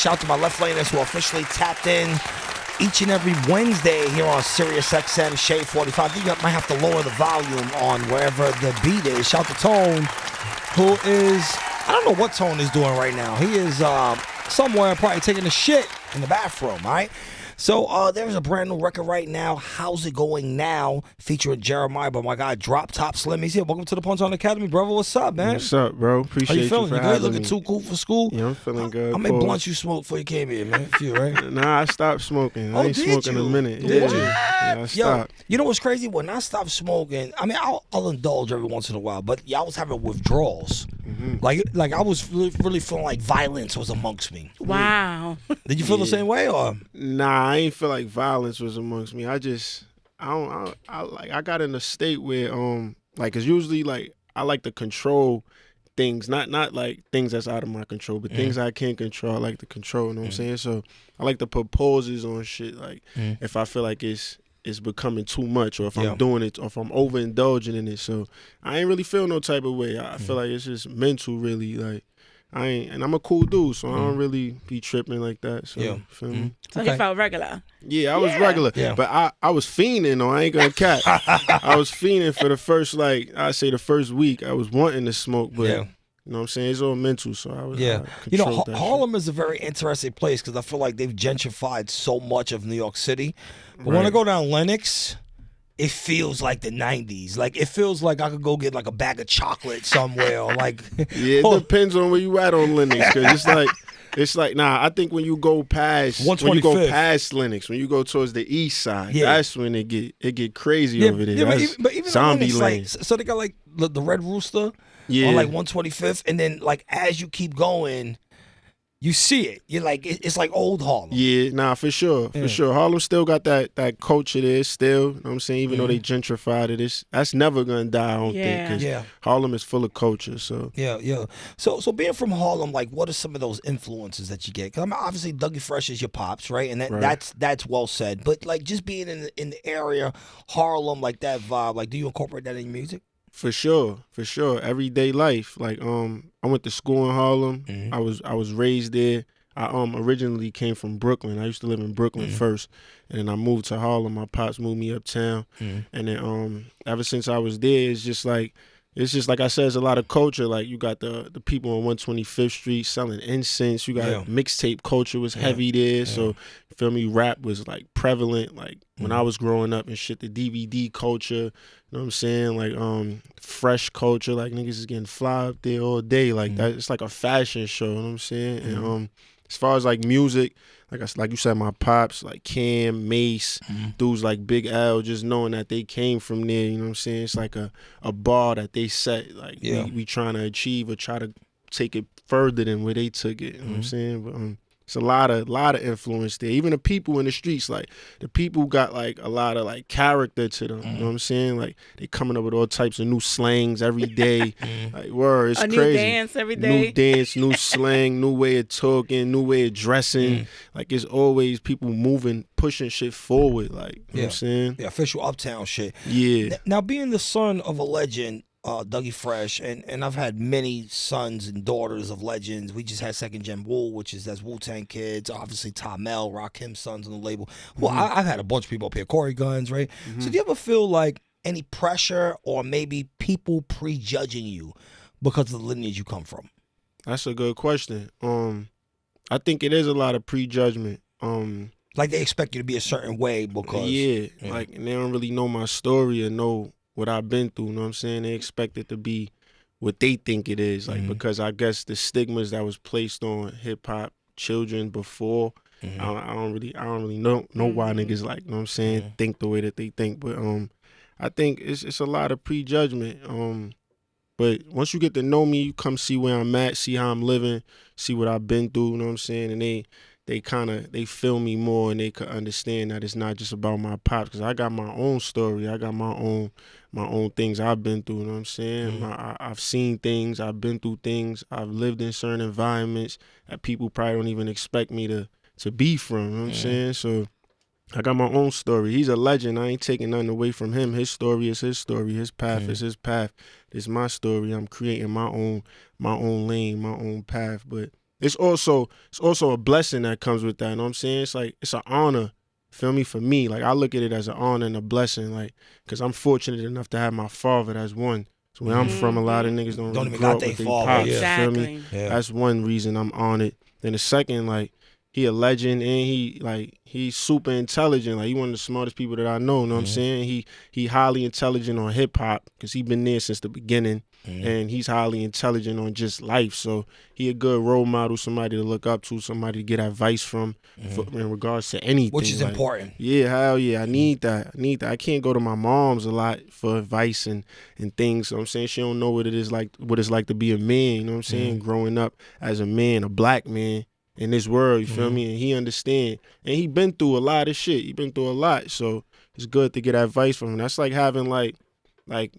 shout out to my left laners who are officially tapped in each and every Wednesday here on SiriusXM Shade 45. I think you might have to lower the volume on wherever the beat is. Shout out to Tone, who is, I don't know what Tone is doing right now. He is somewhere probably taking a shit in the bathroom, all right? So there's a brand new record right now, How's It Going Now, featuring Jeremih by my guy Droptopslim. He's here. Welcome to the Punchline Academy, brother. What's up, man? What's up, bro? Appreciate you feeling? for You good? having Looking me. too cool for school? Yeah, I'm feeling good. How many blunts you smoked before you came here, man? A few, right? Nah, I stopped smoking. I ain't smoking in a minute. Did you? Yeah, I stopped. Yo, you know what's crazy? When I stopped smoking, I mean, I'll indulge every once in a while, but I was having withdrawals. Like I was really feeling like violence was amongst me. Wow. Did you feel the same way, or? Nah, I ain't feel like violence was amongst me. I got in a state where like, cause usually like I like to control things, not like things that's out of my control, but things I can't control. I like to control. You know what I'm saying? So I like to put pauses on shit. Like if I feel like it's becoming too much, or if I'm doing it, or if I'm overindulging in it. So I ain't really feel no type of way. I feel like it's just mental, really. Like and I'm a cool dude, so I don't really be tripping like that. So feel me? So he felt regular. Yeah, I was regular. Yeah. But I was fiending though. I ain't gonna cap. I was fiending for the first, like, I say the first week. I was wanting to smoke, but you know what I'm saying? It's all mental, so I was you know, Harlem is a very interesting place because I feel like they've gentrified so much of New York City. But when I go down Lenox, it feels like the 90s. Like, it feels like I could go get like a bag of chocolate somewhere, or like yeah, it depends on where you at on Lenox, because it's like nah, I think when you go past Lenox, when you go towards the east side, that's when it get crazy over there. But even zombie Lenox, lane. like, so they got like the Red Rooster on like 125th, and then like as you keep going, you see it. You're like, it's like old Harlem. Yeah, nah, for sure. For sure. Harlem still got that culture there still. You know what I'm saying? Even though they gentrified it, that's never going to die, I don't think. Because Harlem is full of culture, so. Yeah. So being from Harlem, like, what are some of those influences that you get? Because I mean, obviously, Dougie Fresh is your pops, right? And that's well said. But, like, just being in the area, Harlem, like, that vibe, like, do you incorporate that in your music? For sure. Everyday life. Like, I went to school in Harlem. I was raised there. I originally came from Brooklyn. I used to live in Brooklyn first, and then I moved to Harlem. My pops moved me uptown, and then ever since I was there, it's just like I said, it's a lot of culture. Like, you got the people on 125th Street selling incense. You got mixtape culture was heavy there. So, you feel me? Rap was like prevalent. Like when I was growing up and shit, the DVD culture. You know what I'm saying? Like fresh culture. Like niggas is getting fly up there all day. Like that. It's like a fashion show. You know what I'm saying? And as far as like music, like you said, my pops, like Cam, Mace, dudes like Big L, just knowing that they came from there, you know what I'm saying? It's like a bar that they set, like we trying to achieve or try to take it further than where they took it, you know what I'm saying? But it's a lot of influence there. Even the people in the streets, like the people got like a lot of like character to them. You know what I'm saying? Like they coming up with all types of new slangs every day. Like word, it's crazy. New dance every day. New dance, new slang, new way of talking, new way of dressing. Like it's always people moving, pushing shit forward. Like you know what I'm saying? Yeah, official uptown shit. Yeah. Now being the son of a legend, Dougie Fresh, and I've had many sons and daughters of legends. We just had Second Gen Wu, that's Wu-Tang Kids, obviously Tom L, Rakim's sons on the label. Well, I've had a bunch of people up here, Corey Guns, right? So do you ever feel like any pressure or maybe people prejudging you because of the lineage you come from? That's a good question. I think it is a lot of prejudgment. Like they expect you to be a certain way because like and they don't really know my story or know what I've been through, you know what I'm saying? They expect it to be what they think it is, like because I guess the stigmas that was placed on hip hop children before, I don't really know why niggas, like, you know what I'm saying, think the way that they think. But I think it's a lot of prejudgment. But once you get to know me, you come see where I'm at, see how I'm living, see what I've been through, you know what I'm saying? And they feel me more, and they could understand that it's not just about my pops, because I got my own story. I got my own things I've been through, you know what I'm saying? I've seen things, I've been through things, I've lived in certain environments that people probably don't even expect me to be from, you know what I'm saying? So I got my own story. He's a legend. I ain't taking nothing away from him. His story is his story. His path is his path. It's my story. I'm creating my own lane, my own path. But it's also a blessing that comes with that. You know what I'm saying? It's like it's an honor. Feel me? For me, like I look at it as an honor and a blessing, like because I'm fortunate enough to have my father. That's one. So where I'm from, a lot of niggas don't really even grow got up their with their father. pops. Exactly. Feel me? Yeah. That's one reason I'm on it. Then the second, like he a legend and he's super intelligent. Like he one of the smartest people that I know. You know what I'm saying? He highly intelligent on hip hop because he been there since the beginning. And he's highly intelligent on just life. So he a good role model, somebody to look up to, somebody to get advice from in regards to anything. Which is important. Yeah, hell yeah. I need that. I can't go to my mom's a lot for advice and things. So I'm saying she don't know what it's like to be a man, you know what I'm saying? Growing up as a man, a black man in this world, you feel me? And he understand. And he been through a lot of shit. He been through a lot. So it's good to get advice from him. That's like having like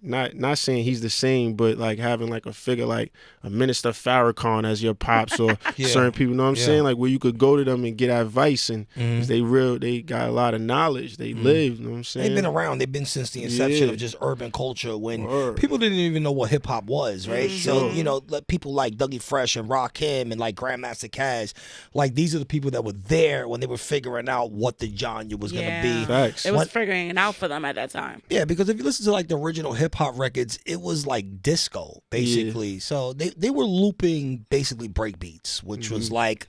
not saying he's the same, but like having like a figure like a Minister Farrakhan as your pops or certain people, you know what I'm saying? Like where you could go to them and get advice and 'cause they got a lot of knowledge. They live, you know what I'm saying? They've been around. They've been since the inception of just urban culture when people didn't even know what hip hop was, right? So, you know, people like Dougie Fresh and Rakim and like Grandmaster Caz, like these are the people that were there when they were figuring out what the genre was going to be. Facts. It was figuring it out for them at that time. Yeah, because if you listen to like the original hip hop records, it was like disco basically. So they were looping basically break beats, which was like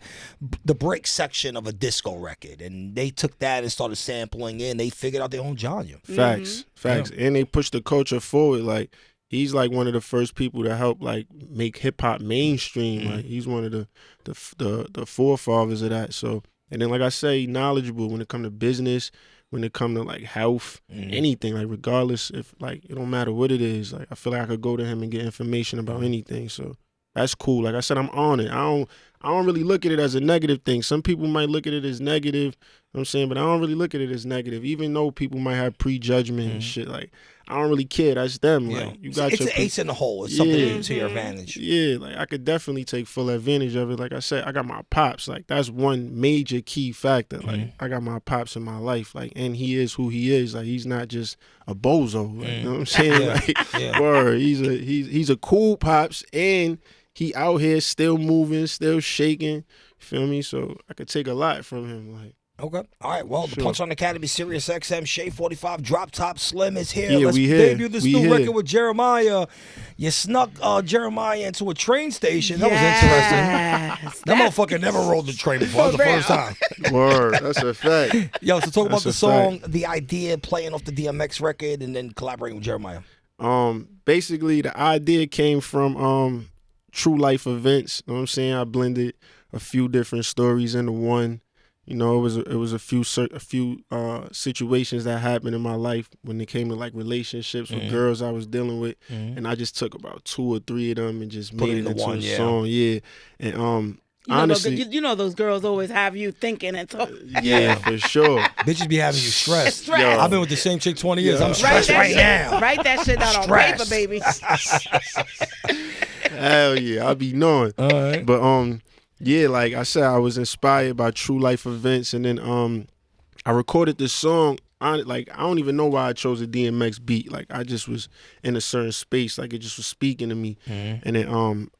the break section of a disco record, and they took that and started sampling it, and they figured out their own genre. Facts. And they pushed the culture forward. Like he's like one of the first people to help like make hip hop mainstream. Like he's one of the forefathers of that. So and then like I say, knowledgeable when it comes to business. When it come to like health, anything, like regardless if like it don't matter what it is, like I feel like I could go to him and get information about anything. So that's cool. Like I said, I'm on it. I don't really look at it as a negative thing. Some people might look at it as negative, you know what I'm saying, but I don't really look at it as negative. Even though people might have prejudgment and shit, like I don't really care. That's them. Like you got it's your an ace in the hole. It's something to your advantage. Yeah, like I could definitely take full advantage of it. Like I said, I got my pops. Like that's one major key factor. Like I got my pops in my life. Like and he is who he is. Like he's not just a bozo. Like, you know what I'm saying? Like word. He's a cool pops and he out here still moving, still shaking. Feel me? So I could take a lot from him. Like. Okay. All right. Well, the Punchline Academy, SiriusXM, Shea 45, Droptopslim is here. Yeah, Let's we here. debut this We new here. record with Jeremiah. You snuck Jeremiah into a train station. That was interesting. That motherfucker never rode the train before. That was the first time. Word. That's a fact. Yo, so talk about That's the a song, the idea, playing off the DMX record, and then collaborating with Jeremiah. Basically the idea came from true life events. You know what I'm saying? I blended a few different stories into one. You know, it was a few situations that happened in my life when it came to like relationships with girls I was dealing with, and I just took about 2 or 3 of them and just made it into a song. Yeah, and honestly, you know those girls always have you thinking and talking. Yeah, for sure. Bitches be having you stressed. Stressed. Yo. I've been with the same chick 20 years. I'm stressed right now. Write that shit down on paper, baby. Hell yeah, I be knowing. All right. But yeah, like I said, I was inspired by true life events, and then I recorded this song. I don't even know why I chose a DMX beat. Like I just was in a certain space, like it just was speaking to me. And then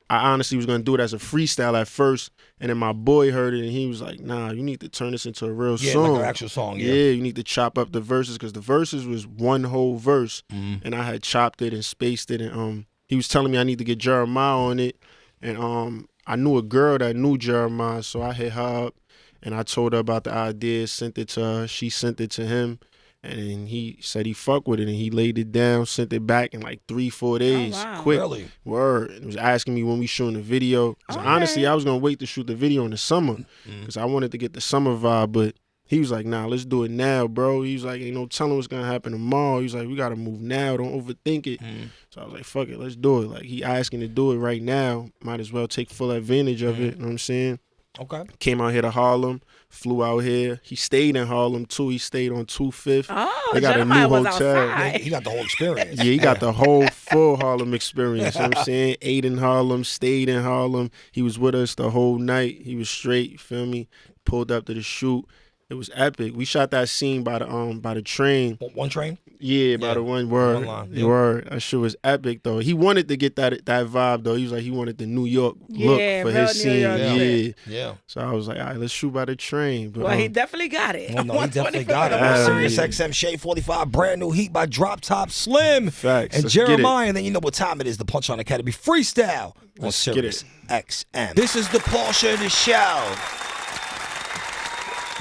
I honestly was gonna do it as a freestyle at first, and then my boy heard it and he was like, "Nah, you need to turn this into a real song, like an actual song." Yeah, you need to chop up the verses because the verses was one whole verse, and I had chopped it and spaced it, and he was telling me I need to get Jeremiah on it, and I knew a girl that knew Jeremiah, so I hit her up and I told her about the idea, sent it to her, she sent it to him, and then he said he fucked with it and he laid it down, sent it back in like 3-4 days, quick. Really? Word. He was asking me when we shooting the video. So honestly, I was gonna wait to shoot the video in the summer because I wanted to get the summer vibe, but he was like, "Nah, let's do it now, bro." He was like, "Ain't no telling what's gonna happen tomorrow." He was like, "We gotta move now. Don't overthink it." So I was like, "Fuck it, let's do it." Like he asking to do it right now. Might as well take full advantage of it. You know what I'm saying? Okay. Came out here to Harlem, flew out here. He stayed in Harlem too. He stayed on 25th. Oh, they got Jeremiah a new was hotel. outside. He got the whole experience. Yeah, he got the whole full Harlem experience. You know what I'm saying? Ate in Harlem, stayed in Harlem. He was with us the whole night. He was straight, you feel me? Pulled up to the shoot. It was epic. We shot that scene by the train. One train? Yeah, by the one word. One line, yeah. Word. That shit was epic though. He wanted to get that vibe though. He was like he wanted the New York look for his scene. Yeah. So I was like, all right, let's shoot by the train. But, well, he definitely got it. Well, no, he definitely got it. SiriusXM Shade 45, brand new heat by Droptopslim. Facts. And Jeremih. And then you know what time it is, the Punchline Academy Freestyle on SiriusXM. This is the portion of the show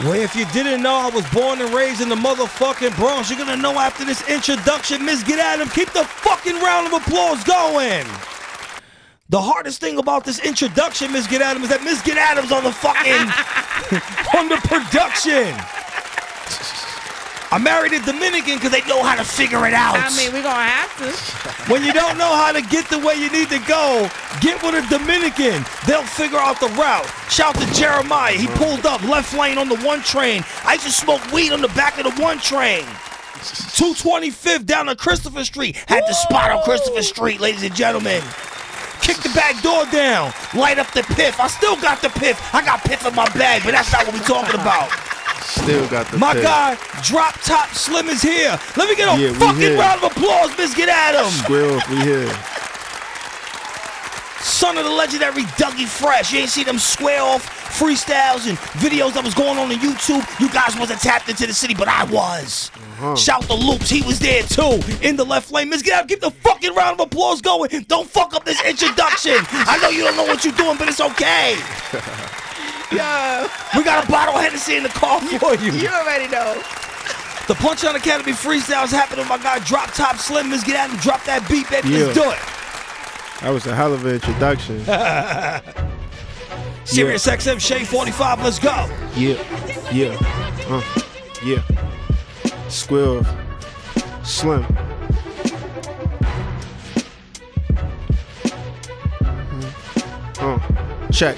where if you didn't know I was born and raised in the motherfucking Bronx, you're gonna know after this introduction. Miss Get Adam, keep the fucking round of applause going. The hardest thing about this introduction, Miss Get Adam, is that Miss Get Adam's on the fucking on the production. I married a Dominican because they know how to figure it out. I mean, we're gonna have to. When you don't know how to get the way you need to go, get with a Dominican. They'll figure out the route. Shout to Jeremih. He pulled up left lane on the 1 train. I used to smoke weed on the back of the 1 train. 225th down to Christopher Street. Had the spot on Christopher Street, ladies and gentlemen. Kick the back door down. Light up the piff. I still got the piff. I got piff in my bag, but that's not what we're talking about. Still got the My piff. guy, Droptopslim is here. Let me get a fucking round of applause, Miss Get Adam. Squirrel, we here. Son of the legendary Dougie Fresh. You ain't see them square off freestyles and videos that was going on YouTube. You guys wasn't tapped into the city, but I was. Shout to Loops, he was there too. In the left lane. Miss Get Adam, keep the fucking round of applause going. Don't fuck up this introduction. I know you don't know what you're doing, but it's okay. Yo. We got a bottle of Hennessy in the car for you. You already know. The Punchline Academy freestyles happening. My guy Droptopslim. Miss Get Adam, drop that beat, baby. Yeah. Let's do it. That was a hell of an introduction. SiriusXM Shade 45, let's go. Yeah. Squirrel, Slim. Check.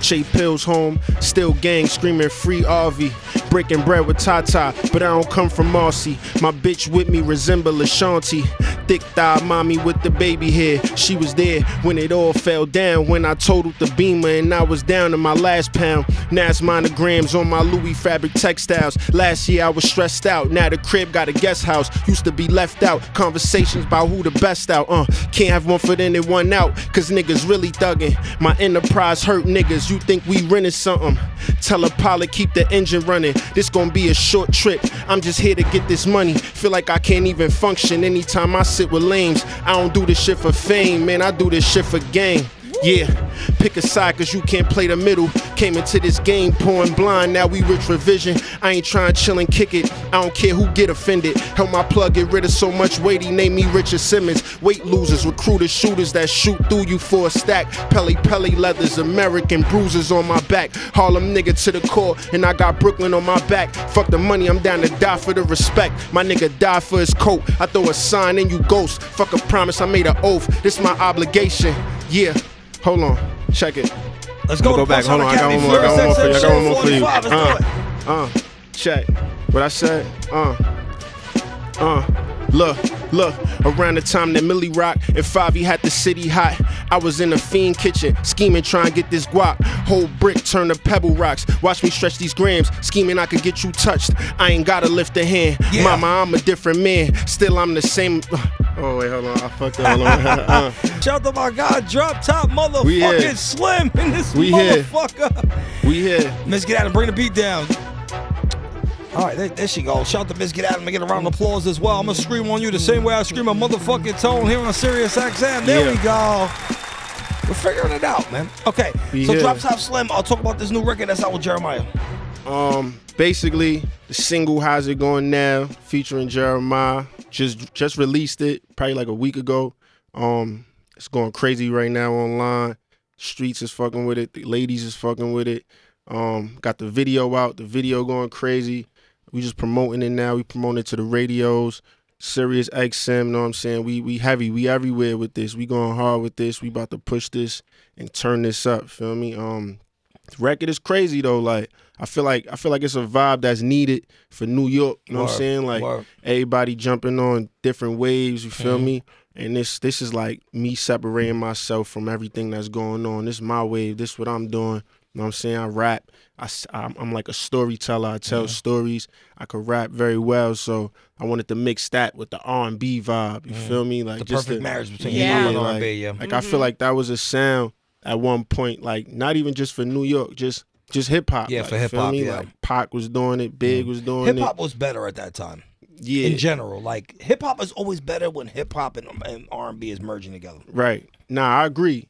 Shea Pills home, still gang screaming free RV. Breaking bread with Tata, but I don't come from Marcy. My bitch with me resemble Ashanti. Thick thigh mommy with the baby hair. She was there when it all fell down. When I totaled the Beamer and I was down to my last pound. Now it's monograms on my Louis fabric textiles. Last year I was stressed out. Now the crib got a guest house. Used to be left out. Conversations about who the best out. Can't have one foot in and one out. Cause niggas really thuggin'. My enterprise hurt niggas. You think we rented something? Tell a pilot keep the engine running. This gon' be a short trip. I'm just here to get this money. Feel like I can't even function anytime I sit with lames. I don't do this shit for fame, man. I do this shit for game. Yeah, pick a side cause you can't play the middle. Came into this game pouring blind, now we rich revision. I ain't trying to chill and kick it. I don't care who get offended. Help my plug get rid of so much weight, he named me Richard Simmons. Weight losers, recruiters, shooters that shoot through you for a stack. Pelly leathers, American bruises on my back. Harlem nigga to the core, and I got Brooklyn on my back. Fuck the money, I'm down to die for the respect. My nigga died for his coat. I throw a sign and you ghost. Fuck a promise, I made an oath. This my obligation. Yeah. Hold on, check it. Let's go back. Hold on, I got one more. I got one more for you. Check. What I said? Look, around the time that Millie Rock and Favi had the city hot, I was in the fiend kitchen, scheming, trying to get this guap. Whole brick turn to pebble rocks. Watch me stretch these grams, scheming I could get you touched. I ain't gotta lift a hand. Yeah. Mama, I'm a different man. Still, I'm the same. Oh, wait, hold on. I fucked up. Hold on. Shout out to my God, Drop Top motherfucking Slim in this motherfucker. We here. Miss Get Adam, bring the beat down. All right, there she goes. Shout out to Miss Get Adam and get a round of applause as well. I'm going to scream on you the same way I scream a motherfucking tone here on SiriusXM. There we go. We're figuring it out, man. Okay, so Droptopslim, I'll talk about this new record that's out with Jeremih. Basically, the single How's It Going Now featuring Jeremih. Just released it probably like a week ago. It's going crazy right now online. Streets is fucking with it. The ladies is fucking with it. Got the video out. The video going crazy. We just promoting it now. We promoting it to the radios. SiriusXM, know what I'm saying? We heavy. We everywhere with this. We going hard with this. We about to push this and turn this up. Feel me? The record is crazy though. Like I feel like it's a vibe that's needed for New York. You know what I'm saying? Like everybody jumping on different waves. You feel me? And this is like me separating myself from everything that's going on. This is my wave. This is what I'm doing. know what I'm saying? I rap. I'm like a storyteller. I tell stories. I could rap very well, so I wanted to mix that with the R&B vibe. You feel me? Like The just perfect marriage between Yeah. hip hop and like, R&B. Yeah. Like I feel like that was a sound at one point, like not even just for New York, just hip hop. Yeah, like, for hip feel hop, me? yeah. Like Pac was doing it, Big was doing Hip it. hop was better at that time. Yeah. In general, like hip hop is always better when hip hop and R&B is merging together. Right. Nah, I agree,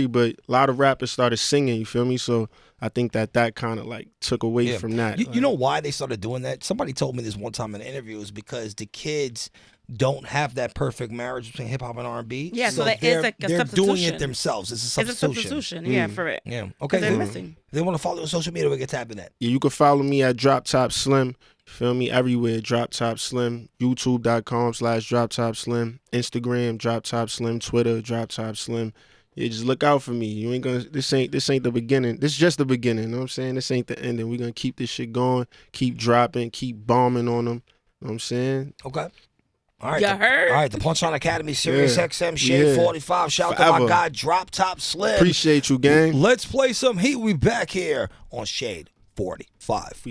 but a lot of rappers started singing, you feel me? So I think that kind of like took away from that. You know why they started doing that? Somebody told me this one time in an interview, is because the kids don't have that perfect marriage between hip hop and R&B. Yeah, so that is like a they're doing substitution. it themselves. It's a It's a substitution. substitution, yeah, for it. Yeah. 'Cause Okay. they're If missing. they want to follow on social media, we can tap in that. Yeah, you can follow me at Droptopslim. You feel me? Everywhere, Droptopslim. YouTube.com/Droptopslim. Instagram, Droptopslim. Twitter, Droptopslim. Yeah, just look out for me. You ain't gonna. This ain't the beginning. This is just the beginning. You know what I'm saying? This ain't the ending. We're gonna keep this shit going. Keep dropping. Keep bombing on them. You know what I'm saying? Okay. All right. You heard? All right. The Punchline Academy, SiriusXM, Shade Yeah. 45. Shout out to my Forever. guy, Droptopslim. Appreciate you, gang. Let's play some heat. We back here on Shade 45.